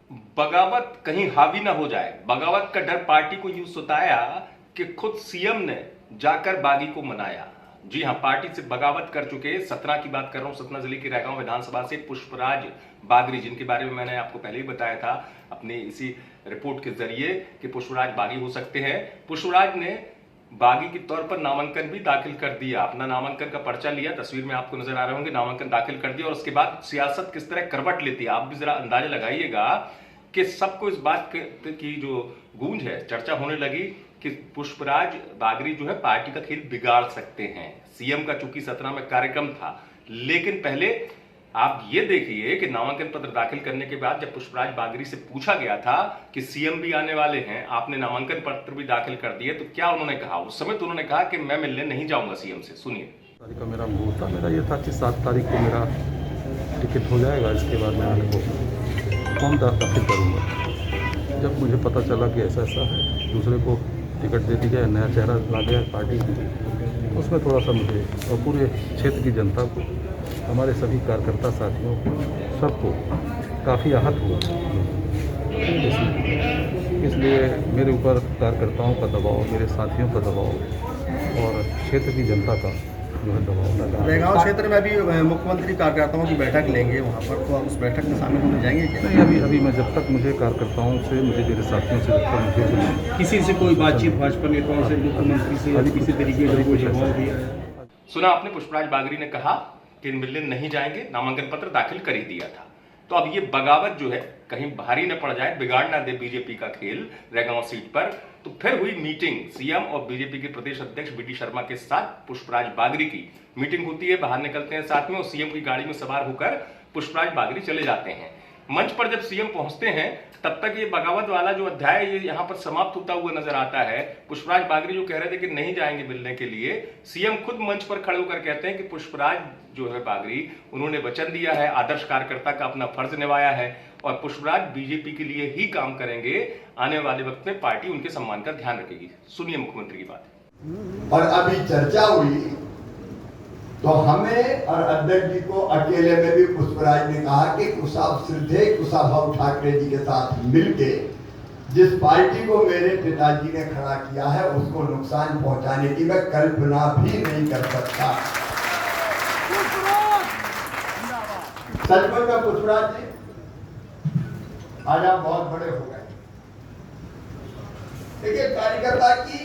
बगावत कहीं हावी ना हो जाए, बगावत का डर पार्टी को यूं सताया कि खुद सीएम ने जाकर बागी को मनाया। जी हां, पार्टी से बगावत कर चुके सतना की बात कर रहा हूं, सतना जिले की रैगांव विधानसभा से पुष्पराज बागरी, जिनके बारे में मैंने आपको पहले ही बताया था अपनी इसी रिपोर्ट के जरिए कि पुष्पराज बागी हो सकते हैं। पुष्पराज ने बागी के तौर पर नामांकन भी दाखिल कर दिया, अपना नामांकन का पर्चा लिया, तस्वीर में आपको नजर आ रहे होंगे, नामांकन दाखिल कर दिया और उसके बाद सियासत किस तरह करवट लेती है आप भी जरा अंदाजा लगाइएगा कि सबको इस बात की जो गूंज है, चर्चा होने लगी कि पुष्पराज बागरी जो है पार्टी का खेल बिगाड़ सकते हैं। सीएम का चूंकि सतना में कार्यक्रम था, लेकिन पहले आप ये देखिए कि नामांकन पत्र दाखिल करने के बाद जब पुष्पराज बागरी से पूछा गया था कि सीएम भी आने वाले हैं, आपने नामांकन पत्र भी दाखिल कर दिए, तो क्या उन्होंने कहा? उस समय तो उन्होंने कहा कि मैं मिलने नहीं जाऊंगा सीएम से। सुनिए। तारीख का मेरा मुहूर्त था, मेरा ये था कि 7 तारीख को मेरा टिकट हो जाएगा, इसके बाद मैं आने को फॉर्म दाखिल करूँगा। जब मुझे पता चला कि ऐसा ऐसा है, दूसरे को टिकट दे दी गया, नया चेहरा ला गया पार्टी की, उसमें थोड़ा सा मुझे और पूरे क्षेत्र की जनता को, हमारे सभी कार्यकर्ता साथियों को, सबको काफ़ी आहत हुआ। इसलिए मेरे ऊपर कार्यकर्ताओं का दबाव, मेरे साथियों का दबाव और क्षेत्र की जनता का जो है दबाव लगा। रैगांव क्षेत्र में अभी मुख्यमंत्री कार्यकर्ताओं की बैठक लेंगे, वहाँ पर तो आप उस बैठक में शामिल होने जाएंगे क्या? नहीं, अभी मैं जब तक मुझे कार्यकर्ताओं से, मुझे मेरे साथियों से, जब तक मुझे किसी से कोई बातचीत भाजपा नेताओं से, मुख्यमंत्री से किसी तरीके का कोई जवाब दिया है? सुना आपने, पुष्पराज बागरी ने कहा कि मिलने नहीं जाएंगे, नामांकन पत्र दाखिल कर ही दिया था। तो अब ये बगावत जो है कहीं भारी न पड़ जाए, बिगाड़ ना दे बीजेपी का खेल रैगांव सीट पर। तो फिर हुई मीटिंग, सीएम और बीजेपी के प्रदेश अध्यक्ष बीडी शर्मा के साथ पुष्पराज बागरी की मीटिंग होती है, बाहर निकलते हैं साथ में और सीएम की गाड़ी में सवार होकर पुष्पराज बागरी चले जाते हैं। मंच पर जब सीएम पहुंचते हैं तब तक ये बगावत वाला जो अध्याय ये यहाँ पर समाप्त होता हुआ नजर आता है। पुष्पराज बागरी जो कह रहे थे कि नहीं जाएंगे मिलने के लिए, सीएम खुद मंच पर खड़े होकर कहते हैं कि पुष्पराज जो है बागरी, उन्होंने वचन दिया है, आदर्श कार्यकर्ता का अपना फर्ज निभाया है और पुष्पराज बीजेपी के लिए ही काम करेंगे, आने वाले वक्त में पार्टी उनके सम्मान का ध्यान रखेगी। सुनिए मुख्यमंत्री की बात। और अभी चर्चा हुई तो हमें और अध्यक्ष जी को अकेले में भी पुष्पराज ने कहा कि कुशाभाऊ ठाकरे जी के साथ मिलके जिस पार्टी को मेरे पिताजी ने खड़ा किया है उसको नुकसान पहुंचाने की मैं कल्पना भी नहीं कर सकता। सचमुच में पुष्पराज जी, आज आप बहुत बड़े हो गए। देखिए, कार्यकर्ता की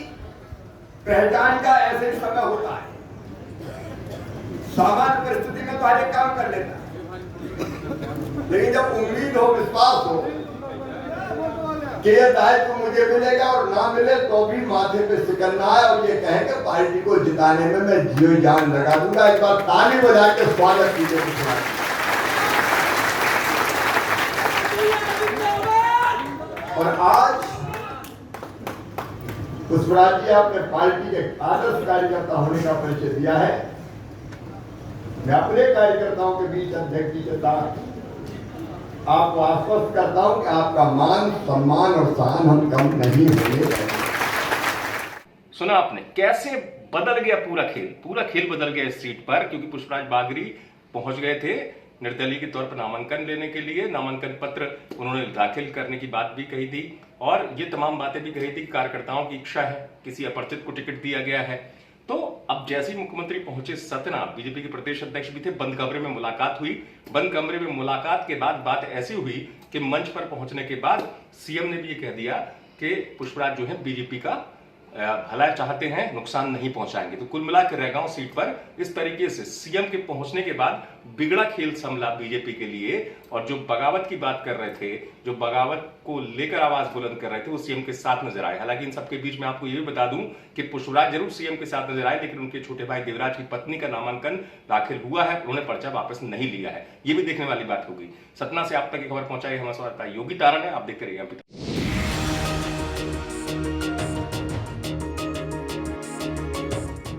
पहचान का ऐसे समय होता है, सामान्य परिस्थिति में तो हर एक काम कर लेता है, लेकिन जब उम्मीद हो, विश्वास हो कि ये दायित्व मुझे मिलेगा और ना मिले तो भी माथे पे सिकलना है और ये कहें कि पार्टी को जिताने में मैं जीव जान लगा दूंगा। एक बार ताली बजा के स्वागत कीजिए। और आज पुष्पराज जी आपने पार्टी के आदर्श कार्यकर्ता होने का परिचय दिया है। मैं अपने कार्यकर्ताओं के बीच अध्यक्ष जी के साथ आपको आश्वस्त करता हूं कि आपका मान, सम्मान और सहन हम कम नहीं होने देंगे। सुना आपने कैसे बदल गया पूरा खेल बदल गया इस सीट पर, क्योंकि पुष्पराज बागरी पहुंच गए थे निर्दलीय के तौर पर नामांकन लेने के लिए। नामांकन पत्र उन्होंने दाखिल करने की बात भी कही थी और ये तमाम बातें भी कही थी कि कार्यकर्ताओं की इच्छा है, किसी अपरिचित को टिकट दिया गया है। तो अब जैसे ही मुख्यमंत्री पहुंचे सतना, बीजेपी के प्रदेश अध्यक्ष भी थे, बंद कमरे में मुलाकात हुई। बंद कमरे में मुलाकात के बाद बात ऐसी हुई कि मंच पर पहुंचने के बाद सीएम ने भी ये कह दिया कि पुष्पराज जो है बीजेपी का भला चाहते हैं, नुकसान नहीं पहुंचाएंगे। तो कुल मिलाकर रैगांव सीट पर इस तरीके से सीएम के पहुंचने के बाद बिगड़ा खेल संभला बीजेपी के लिए और जो बगावत की बात कर रहे थे, जो बगावत को लेकर आवाज बुलंद कर रहे थे, वो सीएम के साथ नजर आए। हालांकि इन सबके बीच में आपको ये भी बता दूं कि पुष्पराज जरूर सीएम के साथ नजर आए, लेकिन उनके छोटे भाई देवराज की पत्नी का नामांकन दाखिल हुआ है, उन्होंने पर्चा वापस नहीं लिया है। ये भी देखने वाली बात होगी। सतना से आप तक खबर पहुंचाई हमारे योगी तारण है। आप देखते रहिए।